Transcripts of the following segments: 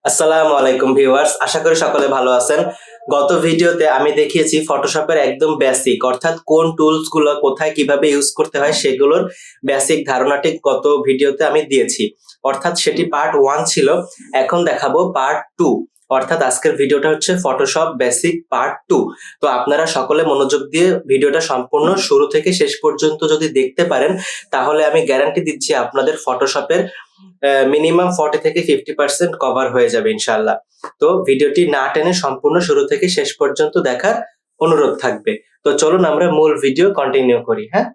আসসালামু আলাইকুম ভিউয়ার্স, আশা করি সকলে ভালো আছেন। গত ভিডিওতে আমি দেখিয়েছি ফটোশপের একদম বেসিক, অর্থাৎ কোন টুলস গুলো কোথায় কিভাবে ইউজ করতে হয় সেগুলোর বেসিক ধারণাটি গত ভিডিওতে আমি দিয়েছি। অর্থাৎ সেটি পার্ট 1 ছিল। এখন দেখাবো পার্ট 2। অর্থাৎ আজকের ভিডিওটা হচ্ছে ফটোশপ বেসিক পার্ট 2। তো আপনারা সকলে মনোযোগ দিয়ে ভিডিওটা সম্পূর্ণ শুরু থেকে শেষ পর্যন্ত যদি দেখতে পারেন, তাহলে আমি গ্যারান্টি দিচ্ছি আপনাদের ফটোশপের মিনিমাম 40 থেকে 50% কভার হয়ে যাবে ইনশাআল্লাহ। তো ভিডিওটি না টেনে সম্পূর্ণ শুরু থেকে শেষ পর্যন্ত দেখার অনুরোধ থাকবে। তো চলুন আমরা মূল ভিডিও কন্টিনিউ করি, হ্যাঁ?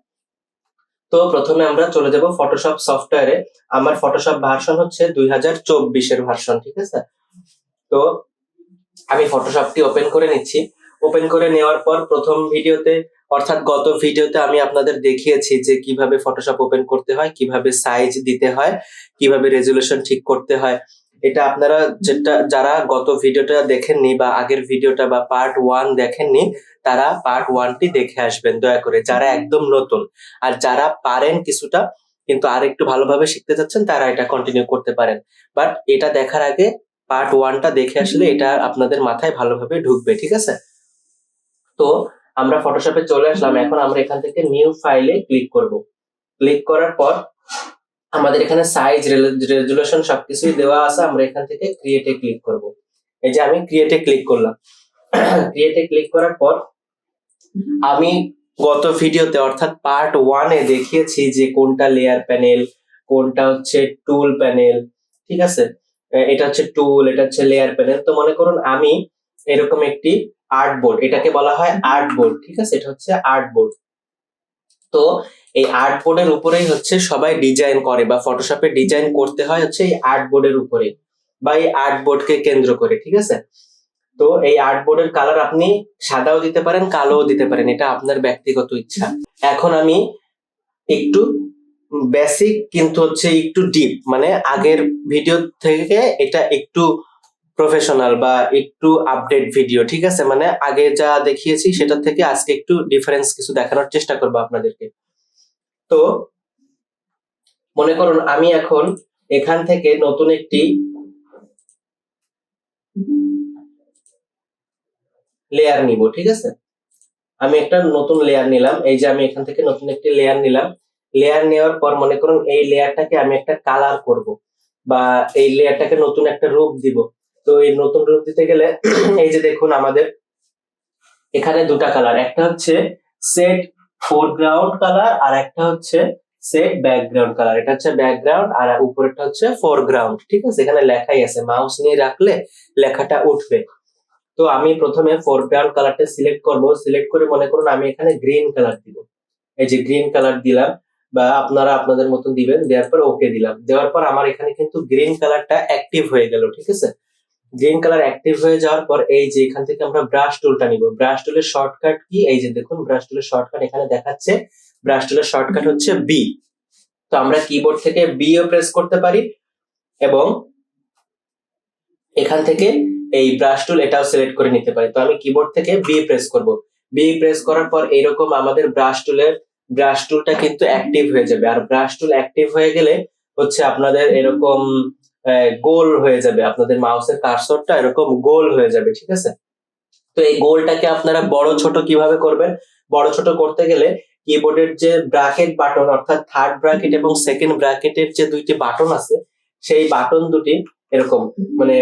তো প্রথমে আমরা চলে যাব ফটোশপ সফটওয়্যারে। আমার ফটোশপ ভার্সন হচ্ছে 2024 এর ভার্সন, ঠিক আছে? তো আমি ফটোশপটি ওপেন করে নিচ্ছি। ওপেন করে নেওয়ার পর প্রথম ভিডিওতে, অর্থাৎ গত ভিডিওতে আমি আপনাদের দেখিয়েছি যে কিভাবে ফটোশপ ওপেন করতে হয়, কিভাবে সাইজ দিতে হয়, কিভাবে রেজুলেশন ঠিক করতে হয়। এটা আপনারা যারা গত ভিডিওটা দেখেননি বা আগের ভিডিওটা বা পার্ট 1 দেখেননি, তারা পার্ট 1 টি দেখে আসবেন দয়া করে, যারা একদম নতুন। আর যারা পারেন কিছুটা কিন্তু আরেকটু ভালোভাবে শিখতে চাচ্ছেন, তারা এটা কন্টিনিউ করতে পারেন। বাট এটা দেখার আগে পার্ট 1 টা দেখে আসলে এটা আপনাদের মাথায় ভালোভাবে ঢুকবে, ঠিক আছে? তো আমরা ফটোশপে চলে আসলাম। এখন আমরা এখান থেকে নিউ ফাইলে ক্লিক করব। ক্লিক করার পর আমাদের এখানে সাইজ, রেজুলেশন সবকিছুই দেওয়া আছে। আমরা এখান থেকে ক্রিয়েটে ক্লিক করব। এই যে আমি ক্রিয়েটে ক্লিক করলাম। ক্রিয়েটে ক্লিক করার পর আমি গত ভিডিওতে অর্থাৎ পার্ট 1 এ দেখিয়েছি যে কোনটা লেয়ার প্যানেল, কোনটা হচ্ছে টুল প্যানেল, ঠিক আছে? এটা হচ্ছে টুল, এটা হচ্ছে লেয়ার প্যানেল। তো মনে করুন আমি এরকম একটি আর্ট বোর্ড, এটাকে বলা হয় আর্ট বোর্ড, ঠিক আছে? এটা হচ্ছে আর্ট বোর্ড। তো এই আর্ট বোর্ডের উপরেই হচ্ছে সবাই ডিজাইন করে বা ফটোশপে ডিজাইন করতে হয় হচ্ছে এই আর্ট বোর্ডের উপরে বা এই আর্ট বোর্ডকে কেন্দ্র করে, ঠিক আছে? তো এই আর্ট বোর্ডের কালার আপনি সাদাও দিতে পারেন, কালোও দিতে পারেন, এটা আপনার ব্যক্তিগত ইচ্ছা। এখন আমি একটু বেসিক কিন্তু হচ্ছে একটু ডিপ, মানে আগের ভিডিও থেকে এটা একটু প্রফেশনাল বা একটু আপডেট ভিডিও, ঠিক আছে? মানে আগে যা দেখিয়েছি সেটা থেকে আজকে একটু ডিফারেন্স কিছু দেখানোর চেষ্টা করবো আপনাদেরকে। তো মনে করুন আমি এখন এখান থেকে নতুন একটি লেয়ার নিব, ঠিক আছে? আমি একটা নতুন লেয়ার নিলাম। এই যে আমি এখান থেকে নতুন একটি লেয়ার নিলাম। লেয়ার নেওয়ার পর মনে করুন এই লেয়ারটাকে আমি একটা কালার করব বা এই লেয়ারটাকে নতুন একটা রূপ দিব। তো এই নতুন রূপ দিতে গেলে এই যে দেখুন আমাদের এখানে দুটা কালার, একটা হচ্ছে সেট ফোরগ্রাউন্ড কালার আর একটা হচ্ছে সেট ব্যাকগ্রাউন্ড কালার। এটা হচ্ছে ব্যাকগ্রাউন্ড আর উপরেরটা হচ্ছে ফোরগ্রাউন্ড, ঠিক আছে? এখানে লেখাই আছে, মাউস নিয়ে রাখলে লেখাটা উঠবে। তো আমি প্রথমে ফোরগ্রাউন্ড কালারটা সিলেক্ট করব। সিলেক্ট করে মনে করুন আমি এখানে গ্রিন কালার দিব। এই যে গ্রিন কালার দিলাম, বা আপনারা আপনাদের মতো দিবেন। দেওয়ার পর ওকে দিলাম। দেওয়ার পর আমার এখানে কিন্তু গ্রিন কালারটা অ্যাক্টিভ হয়ে গেল, ঠিক আছে? গ্রিন কালার অ্যাক্টিভ হয়ে যাওয়ার পর এই যে এখান থেকে আমরা ব্রাশ টুলটা নিব। ব্রাশ টুলের শর্টকাট কি? এই যে দেখুন ব্রাশ টুলের শর্টকাট এখানে দেখাচ্ছে। ব্রাশ টুলের শর্টকাট হচ্ছে বি। তো আমরা কিবোর্ড থেকে বি ও প্রেস করতে পারি এবং এখান থেকে এই ব্রাশ টুল এটাও সিলেক্ট করে নিতে পারি। তো আমি কিবোর্ড থেকে বি প্রেস করব। বি প্রেস করার পর এরকম আমাদের ব্রাশ টুলটা কিন্তু অ্যাক্টিভ হয়ে যাবে। আর ব্রাশ টুল অ্যাক্টিভ হয়ে গেলে হচ্ছে আপনাদের এরকম গোল হয়ে যাবে, আপনাদের মাউসের কার্সরটা এরকম গোল হয়ে যাবে, ঠিক আছে? তো এই গোলটাকে আপনারা বড় ছোট কিভাবে করবেন? বড় ছোট করতে গেলে কিবোর্ডের যে ব্র্যাকেট বাটন, অর্থাৎ থার্ড ব্র্যাকেট এবং সেকেন্ড ব্র্যাকেটের যে দুইটি বাটন আছে, সেই বাটন দুটি এরকম, মানে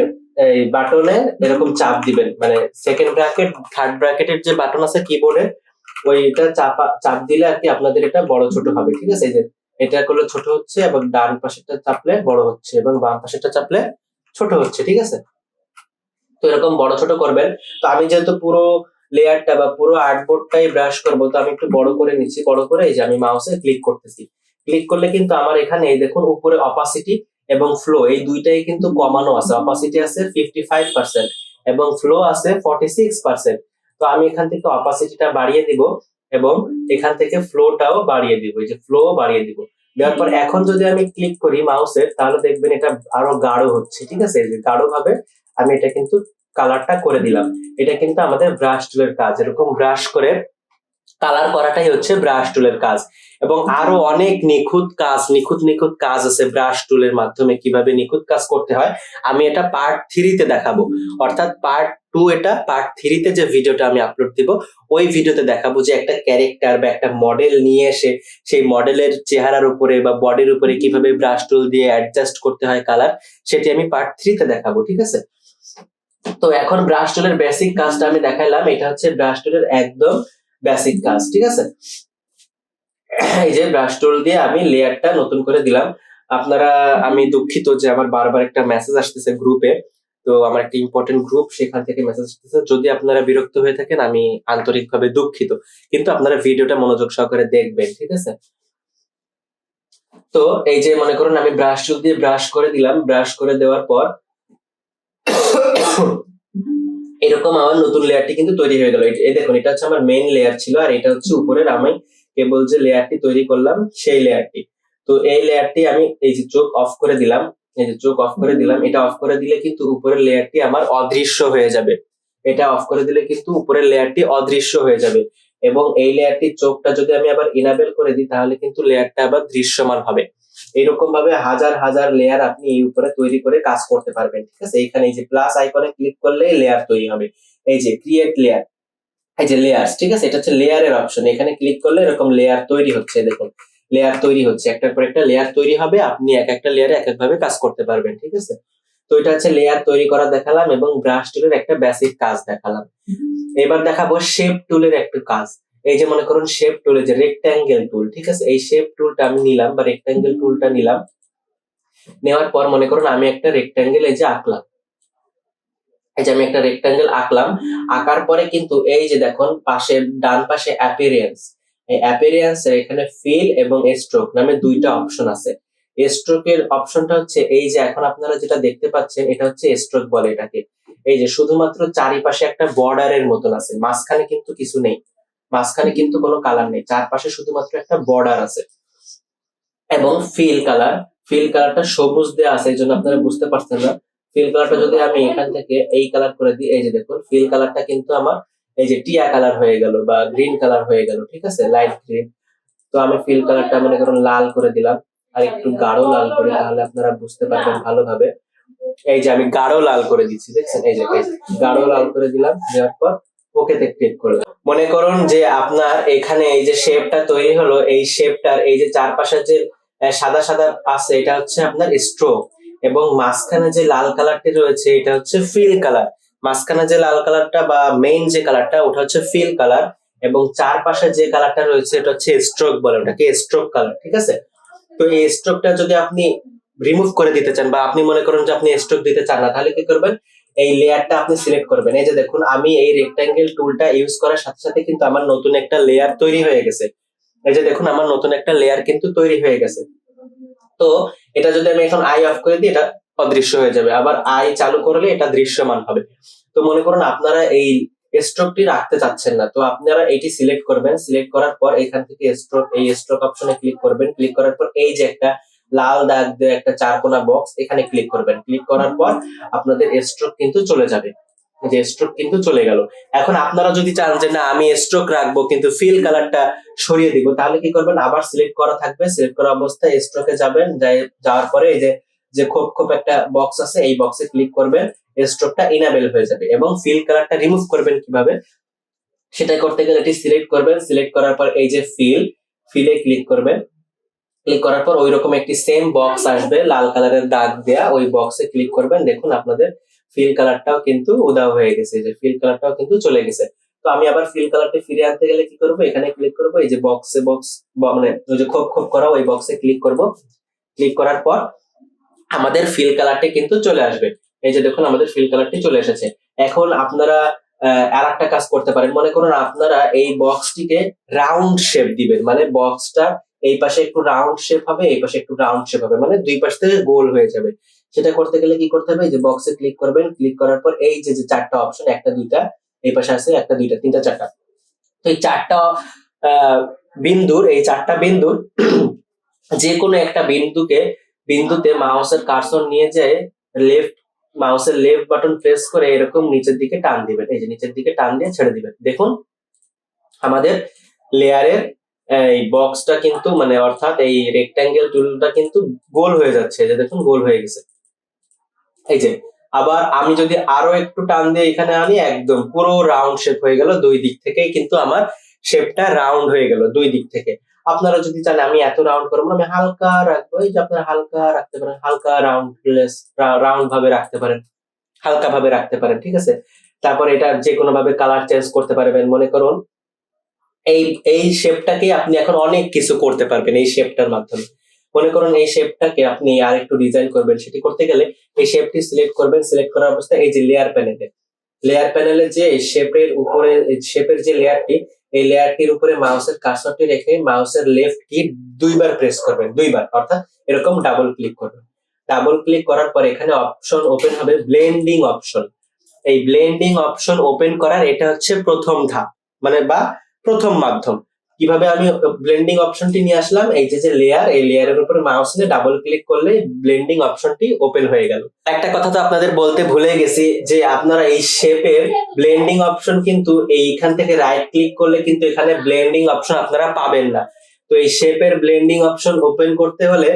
এই বাটনে এরকম চাপ দিবেন। মানে সেকেন্ড ব্র্যাকেট থার্ড ব্র্যাকেটের যে বাটন আছে কিবোর্ডে, ওইটা চাপ দিলে আর কি আপনাদের এটা বড় ছোট হবে, ঠিক আছে? এই যে এটা করলে ছোট হচ্ছে এবং ডান পাশেরটা চাপলে বড় হচ্ছে এবং বাম পাশেরটা চাপলে ছোট হচ্ছে, ঠিক আছে? তো এরকম বড় ছোট করবেন। তো আমি যেহেতু পুরো লেয়ারটা বা পুরো আর্টবোর্ডটাই ব্রাশ করবো, তো আমি একটু বড় করে নিচ্ছি। বড় করে এই যে আমি মাউসে ক্লিক করতেছি। ক্লিক করলে কিন্তু আমার এখানে এই দেখুন উপরে অপাসিটি এবং ফ্লো এই দুইটাই কিন্তু কমানো আছে। অপাসিটি আছে 55% এবং ফ্লো আছে 46%। তো আমি এখান থেকে অপাসিটিটা বাড়িয়ে দিব এবং এখান থেকে ফ্লোটাও বাড়িয়ে দিব। এই যে ফ্লো বাড়িয়ে দিব। দেওয়ার পর এখন যদি আমি ক্লিক করি মাউসের, তাহলে দেখবেন এটা আরো গাঢ় হচ্ছে, ঠিক আছে? এই যে গাঢ় ভাবে আমি এটা কিন্তু কালারটা করে দিলাম। এটা কিন্তু আমাদের ব্রাশ টুলের কাজ। এরকম ব্রাশ করে কালার করাটাই হচ্ছে ব্রাশ টুলের কাজ। এবং আরো অনেক নিখুঁত কাজ আছে ব্রাশ টুলের মাধ্যমে, কিভাবে নিখুঁত কাজ করতে হয় আমি এটা পার্ট 3 তে দেখাবো। অর্থাৎ পার্ট 2 এটা, পার্ট 3 তে যে ভিডিওটা আমি আপলোড দিব ওই ভিডিওতে দেখাবো যে একটা ক্যারেক্টার বা একটা মডেল নিয়ে এসে সেই মডেলের চেহারার উপরে বা বডির উপরে কিভাবে ব্রাশ টুল দিয়ে অ্যাডজাস্ট করতে হয় কালার, সেটি আমি পার্ট 3 তে দেখাবো, ঠিক আছে? তো এখন ব্রাশ টুলের বেসিক কাজটা আমি দেখাইলাম, এটা হচ্ছে ব্রাশ টুলের একদম বেসিক কাজ, ঠিক আছে? এই যে ব্রাশ টুল দিয়ে আমি লেয়ারটা নতুন করে দিলাম। আপনারা, আমি দুঃখিত যে আমার বারবার একটা মেসেজ আসতেছে গ্রুপে, তো আমার একটা ইম্পর্টেন্ট গ্রুপ, সেখান থেকে মেসেজ আসতেছে। যদি আপনারা বিরক্ত হয়ে থাকেন আমি আন্তরিকভাবে দুঃখিত, কিন্তু আপনারা ভিডিওটা মনোযোগ সহকারে দেখবেন, ঠিক আছে? তো এই যে মনে করুন আমি ব্রাশ টুল দিয়ে ব্রাশ করে দিলাম, ব্রাশ করে দেওয়ার পর এরকম আমার নতুন লেয়ারটি কিন্তু তৈরি হয়ে গেল। এই দেখুন, এটা হচ্ছে আমার মেইন লেয়ার ছিল, আর এটা হচ্ছে উপরের আমি কেবল যে লেয়ারটি তৈরি করলাম সেই লেয়ারটি। তো এই লেয়ারটি আমি এই যে চোখ অফ করে দিলাম, এই যে চোখ অফ করে দিলাম, এটা অফ করে দিলে কিন্তু উপরের লেয়ারটি আমার অদৃশ্য হয়ে যাবে। এটা অফ করে দিলে কিন্তু উপরের লেয়ারটি অদৃশ্য হয়ে যাবে। এবং এই লেয়ারটির চোখটা যদি আমি আবার ইনাবেল করে দিই তাহলে কিন্তু লেয়ারটা আবার দৃশ্যমান হবে। এরকম ভাবে হাজার হাজার লেয়ার আপনি এই উপরে তৈরি করে কাজ করতে পারবেন, ঠিক আছে? এখানে এই যে প্লাস আইকনে ক্লিক করলে লেয়ার তৈরি হবে। এই যে ক্রিয়েট লেয়ার, এই যে লেয়ার্স, ঠিক আছে? এটা হচ্ছে লেয়ারের অপশন, এখানে ক্লিক করলে এরকম লেয়ার তৈরি হচ্ছে, দেখুন লেয়ার তৈরি হচ্ছে, একটার পর একটা লেয়ার তৈরি হবে, আপনি এক একটা লেয়ারে এক এক ভাবে কাজ করতে পারবেন, ঠিক আছে? তো এটা হচ্ছে লেয়ার তৈরি করা দেখালাম এবং ব্রাশ টুলের একটা বেসিক কাজ দেখালাম। এবার দেখাবো শেপ টুলের একটু কাজ। এই যে মনে করুন শেপ টুলে যে রেক্ট্যাঙ্গেল টুল, ঠিক আছে? এই শেপ টুলটা আমি নিলাম বা রেক্ট্যাঙ্গেল টুলটা নিলাম, নেওয়ার পর মনে করুন আমি একটা রেক্ট্যাঙ্গেল এই যে আঁকলাম, এই যে আমি একটা রেক্ট্যাঙ্গেল আঁকলাম, আঁকার পরে কিন্তু এই যে দেখুন পাশে, ডান পাশে অ্যাপিয়ারেন্স, এই অ্যাপিয়ারেন্স এর এখানে ফিল এবং স্ট্রোক নামে দুইটা অপশন আছে। স্ট্রোকের অপশনটা হচ্ছে এই যে এখন আপনারা যেটা দেখতে পাচ্ছেন এটা হচ্ছে স্ট্রোক বলে এটাকে। এই যে শুধুমাত্র চারিপাশে একটা বর্ডারের মতন আছে, মাঝখানে কিন্তু কিছু নেই, মাঝখানে কিন্তু কোনো কালার নেই, চারপাশে শুধুমাত্র একটা বর্ডার আছে। এবং ফিল কালার, ফিল কালারটা সবুজ দেওয়া আছে এই জন্য আপনারা বুঝতে পারছেন না। ফিল কালারটা যদি আমি এখান থেকে এই কালার করে দিই, এই যে দেখুন ফিল কালারটা কিন্তু আমার এই যে টিয়া কালার হয়ে গেল বা গ্রিন কালার হয়ে গেল, ঠিক আছে? Light green. তো আমি ফিল কালারটা মনে করুন লাল করে দিলাম, আর একটু গাঢ় লাল করে, তাহলে আপনারা বুঝতে পারবেন ভালোভাবে। এই যে আমি গাঢ় লাল করে দিচ্ছি, দেখছেন? এই যে গাঢ় লাল করে দিলাম, দেওয়ার পর ওকেতে ক্লিক করলাম। মনে করুন যে আপনার এখানে এই যে শেপটা তৈরি হলো, এই শেপটার এই যে চারপাশে যে সাদা সাদা আছে এটা হচ্ছে আপনার স্ট্রোক, এবং মাঝখানে যে লাল কালারটি রয়েছে এটা হচ্ছে ফিল কালার। মাঝখানে যে লাল কালারটা বা মেইন যে কালারটা ওটা হচ্ছে ফিল কালার, এবং চারপাশে যে কালারটা রয়েছে এটা হচ্ছে স্ট্রোক বলে, ওটাকে স্ট্রোক কালার, ঠিক আছে? তো এই স্ট্রোকটা যদি আপনি রিমুভ করে দিতে চান বা আপনি মনে করেন যে আপনি স্ট্রোক দিতে চান না, তাহলে কি করবেন? এই লেয়ারটা আপনি সিলেক্ট করবেন। এই যে দেখুন আমি এই রেক্ট্যাঙ্গেল টুলটা ইউজ করার সাথে সাথে কিন্তু আমার নতুন একটা লেয়ার তৈরি হয়ে গেছে। এই যে দেখুন আমার নতুন একটা লেয়ার কিন্তু তৈরি হয়ে গেছে। তো এটা যদি আমি এখন আই অফ করে দিই এটা অদৃশ্য হয়ে যাবে, আবার আই চালু করলে এটা দৃশ্যমান হবে। তো মনে করুন আপনারা এই স্ট্রোকটি রাখতে চাচ্ছেন না, তো আপনারা এটি সিলেক্ট করবেন, সিলেক্ট করার পর এখান থেকে স্ট্রোক, এই স্ট্রোক অপশনে ক্লিক করবেন, ক্লিক করার পর এই যে একটা লাল দাগ দিয়ে একটা চারকোনা বক্স, এখানে ক্লিক করবেন, ক্লিক করার পর আপনাদের স্ট্রোক কিন্তু চলে যাবে, যে স্ট্রোক কিন্তু চলে গেল। এখন আপনারা যদি চান যে না আমি স্ট্রোক রাখবো কিন্তু ফিল কালারটা সরিয়ে দিব, তাহলে কি করবেন? আবার সিলেক্ট করা থাকবে, সিলেক্ট করা অবস্থায় স্ট্রোকে যাবেন, যাওয়ার পরে এই যে যে খোপ খোপ একটা বক্স আছে এই বক্সে ক্লিক করবেন, স্ট্রোকটা ইনেবল হয়ে যাবে। এবং ফিল কালারটা রিমুভ করবেন কিভাবে সেটা করতে গেলে এটি সিলেক্ট করবেন, সিলেক্ট করার পর এই যে ফিলে ক্লিক করবেন, ক্লিক করার পর ওইরকম একটি সেম বক্স আসবে লাল কালারের দাগ দেয়া, ওই বক্সে ক্লিক করবেন, দেখুন আপনাদের ফিল কালারটাও কিন্তু উধাও হয়ে গেছে, যে ফিল কালারটাও কিন্তু চলে গেছে। তো আমি আবার ফিল কালারটা ফিরে আনতে গেলে কি করব? এখানে ক্লিক করব, এই যে বক্স মানে ওই যে খোপ খোপ করা ওই বক্সে ক্লিক করব, ক্লিক করার পর আমাদের ফিল কালারটি কিন্তু চলে আসবে। এই যে দেখুন আমাদের ফিল কালারটি চলে এসেছে। এখন আপনারা আর একটা কাজ করতে পারেন, মনে করুন আপনারা এই বক্সটিকে রাউন্ড শেপ দিবেন, মানে বক্সটা এই পাশে একটু রাউন্ড শেপ হবে, এই পাশে একটু রাউন্ড শেপ হবে, মানে দুই পাশ থেকে গোল হয়ে যাবে। সেটা করতে গেলে কি করতে হবে? এই যে বক্সে ক্লিক করবেন, ক্লিক করার পর এই যে যে চারটা অপশন, একটা দুইটা এই পাশে আছে, একটা দুইটা তিনটা চারটা, তো এই চারটা বিন্দুর, এই চারটা বিন্দুর যে কোনো একটা বিন্দুতে মাউসের কার্সর নিয়ে যায়, মাউসের লেফট বাটন প্রেস করে এরকম নিচের দিকে টান দিবেন, এই যে নিচের দিকে টান দিয়ে ছেড়ে দিবেন। দেখুন আমাদের লেয়ারের এই বক্সটা কিন্তু মানে অর্থাৎ এই রেক্ট্যাঙ্গেল টুলটা কিন্তু গোল হয়ে যাচ্ছে, যে দেখুন গোল হয়ে গেছে। এই যে আবার আমি যদি আরো একটু টান দিয়ে এখানে আনি, একদম পুরো রাউন্ড শেপ হয়ে গেল, দুই দিক থেকেই কিন্তু আমার শেপটা রাউন্ড হয়ে গেল দুই দিক থেকে। আপনারা যদি চান আমি এত রাউন্ড করবো না, আমি হালকা রাখবো, এই যে আপনারা হালকা রাখতে পারেন, হালকা রাউন্ডলেস রাউন্ড ভাবে রাখতে পারেন, হালকা ভাবে রাখতে পারেন, ঠিক আছে। তারপর এটা যে কোনো ভাবে কালার চেঞ্জ করতে পারবেন। মনে করুন এই এই শেপটাকে আপনি এখন অনেক কিছু করতে পারবেন এই শেপটার মাধ্যমে। মনে করুন এই শেপটাকে আপনি আর একটু ডিজাইন করবেন, সেটি করতে গেলে এই শেপটি সিলেক্ট করবেন, সিলেক্ট করার অবস্থায় এই যে লেয়ার প্যানেলে যে শেপের উপরে শেপের যে লেয়ারটি, এই লেয়ারটির উপরে মাউসের কার্সরটি রেখে মাউসের লেফট কি দুইবার প্রেস করবেন, দুইবার, অর্থাৎ এরকম ডাবল ক্লিক করবেন। ডাবল ক্লিক করার পর এখানে অপশন ওপেন হবে, ব্লেন্ডিং অপশন। এই ব্লেন্ডিং অপশন ওপেন করার এটা হচ্ছে প্রথম ধাপ, মানে বা প্রথম মাধ্যম। কিভাবে আমি ব্লেন্ডিং অপশনটি নিয়ে আসলাম, এই যে লেয়ার, এই লেয়ারের উপরে মাউস নিয়ে ডাবল ক্লিক করলে ব্লেন্ডিং অপশনটি ওপেন হয়ে গেল। একটা কথা তো আপনাদের বলতে ভুলে গেছি, যে আপনারা এই শেপের ব্লেন্ডিং অপশন কিন্তু এইখান থেকে রাইট ক্লিক করলে কিন্তু এখানে ব্লেন্ডিং অপশন আপনারা পাবেন না। তো এই শেপের ব্লেন্ডিং অপশন ওপেন করতে হলে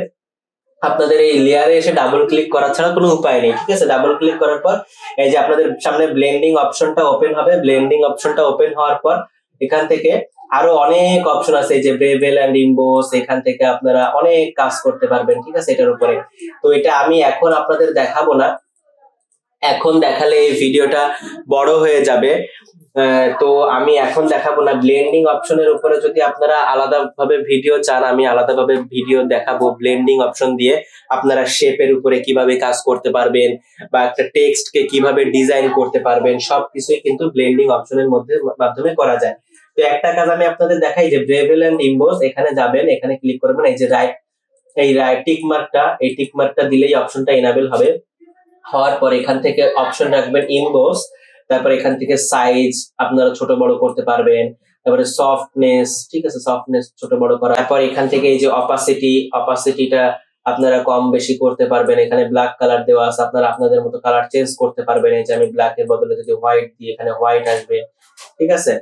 আপনাদের এই লেয়ারে এসে ডাবল ক্লিক করা ছাড়া কোনো উপায় নেই, ঠিক আছে। ডাবল ক্লিক করার পর এই যে আপনাদের সামনে ব্লেন্ডিং অপশনটা ওপেন হবে। ব্লেন্ডিং অপশনটা ওপেন হওয়ার পর এখান থেকে আরো অনেক অপশন আছে, এই যে বেভেল এন্ড ইমবোস, এখান থেকে আপনারা অনেক কাজ করতে পারবেন, ঠিক আছে, এটার উপরে। তো এটা আমি এখন আপনাদের দেখাবো না, এখন দেখালে এই ভিডিওটা বড় হয়ে যাবে। তো আমি এখন দেখাবো না। ব্লেন্ডিং অপশনের উপরে যদি আপনারা আলাদাভাবে ভিডিও চান, আমি আলাদাভাবে ভিডিও দেখাবো ব্লেন্ডিং অপশন দিয়ে আপনারা শেপের উপরে কিভাবে কাজ করতে পারবেন বা একটা টেক্সট কে কিভাবে ডিজাইন করতে পারবেন, সবকিছুই কিন্তু ব্লেন্ডিং অপশনের মাধ্যমে করা যায়। তো একটা কাজ আমি আপনাদের দেখাই, যে বেভেল এন্ড ইমবোস, এখানে যাবেন, এখানে ক্লিক করবেন, এই যে রাইট টিক মার্কটা, এই টিক মার্কটা দিলেই অপশনটা এনাবেল হবে। হওয়ার পর এখান থেকে অপশন রাখবেন ইমবোস, তারপর এখান থেকে সাইজ আপনারা ছোট বড় করতে পারবেন, তারপরে সফটনেস, ঠিক আছে, সফটনেস ছোট বড় করা। তারপর এখান থেকে এই যে অপাসিটিটা আপনারা কম বেশি করতে পারবেন। এখানে ব্ল্যাক কালার দেওয়া আছে, আপনারা আপনাদের মতো কালার চেঞ্জ করতে পারবেন। এই যে আমি ব্ল্যাক এর বদলে যদি হোয়াইট দিই, এখানে হোয়াইট আসবে, ঠিক আছে।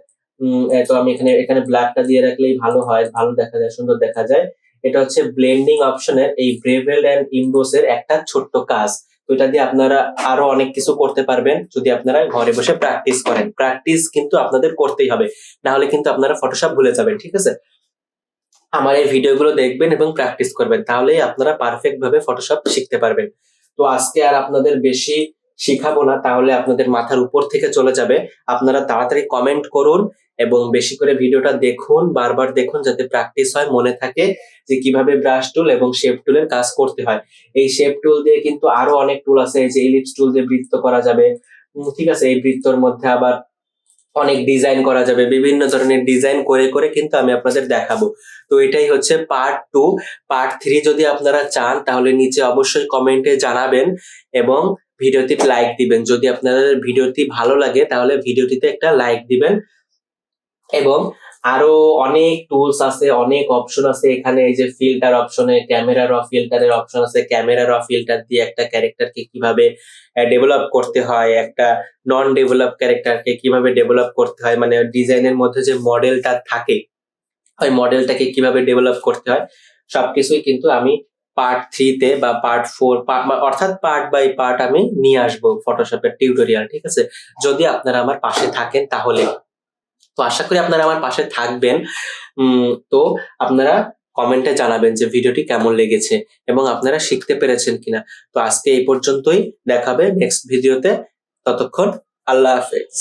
তো আমি এখানে ব্ল্যাকটা দিয়ে রাখলেই ভালো হয়, ভালো দেখা যায়, সুন্দর দেখা যায়। এটা হচ্ছে ব্লেন্ডিং অপশনের এই ব্রেভেল এন্ড ইমবোস এর একটা ছোট্ট কাজ। তো এটা দিয়ে আপনারা আরো অনেক কিছু করতে পারবেন যদি আপনারা ঘরে বসে প্র্যাকটিস করেন। প্র্যাকটিস কিন্তু আপনাদের করতেই হবে, না হলে কিন্তু আপনারা ফটোশপ ভুলে যাবেন, ঠিক আছে। আমার এই ভিডিওগুলো দেখবেন এবং প্র্যাকটিস করবেন, তাহলেই আপনারা পারফেক্ট ভাবে ফটোশপ শিখতে পারবেন। তো আজকে আর আপনাদের বেশি শিখাবো না, তাহলে আপনাদের মাথার উপর থেকে চলে যাবে। আপনারা তাড়াতাড়ি কমেন্ট করুন এবং বেশি করে ভিডিওটা দেখুন, বারবার দেখুন, যাতে প্র্যাকটিস হয়, মনে থাকে যে কিভাবে ব্রাশ টুল এবং শেপ টুলের কাজ করতে হয়। এই শেপ টুল দিয়ে কিন্তু আরো অনেক টুল আছে, এই যে ইলিপস টুল দিয়ে বৃত্ত করা যাবে, ঠিক আছে। এই বৃত্তর মধ্যে আবার অনেক ডিজাইন করা যাবে, বিভিন্ন ধরনের ডিজাইন করে করে কিন্তু আমি আপনাদের দেখাবো। তো এটাই হচ্ছে পার্ট 2। পার্ট 3 যদি আপনারা চান তাহলে নিচে অবশ্যই কমেন্টে জানাবেন এবং ভিডিওতে লাইক দিবেন। যদি আপনাদের ভিডিওটি ভালো লাগে তাহলে ভিডিওটিতে একটা লাইক দিবেন। এবং আরো অনেক টুলস আছে, অনেক অপশন আছে এখানে। এই যে ফিল্টার অপশনে ক্যামেরা র ফিল্টারের অপশন আছে, ক্যামেরা র ফিল্টার দিয়ে একটা ক্যারেক্টারকে কিভাবে ডেভেলপ করতে হয়, একটা নন ডেভেলপ ক্যারেক্টারকে কিভাবে ডেভেলপ করতে হয়, মানে ডিজাইনের মধ্যে যে মডেলটা থাকে ওই মডেলটাকে কিভাবে ডেভেলপ করতে হয়, সবকিছুই কিন্তু আমি পার্ট 3 তে বা পার্ট 4 অর্থাৎ পার্ট বাই পার্ট আমি নিয়ে আসবো ফটোশপের টিউটোরিয়াল, ঠিক আছে। যদি আপনারা আমার পাশে থাকেন তাহলে। তো আশা করি আপনারা আমার পাশে থাকবেন। তো আপনারা কমেন্টে জানাবেন যে ভিডিওটি কেমন লেগেছে এবং আপনারা শিখতে পেরেছেন কিনা। তো আজকে এই পর্যন্তই, দেখাবে নেক্সট ভিডিওতে। ততক্ষণ আল্লাহ হাফেজ।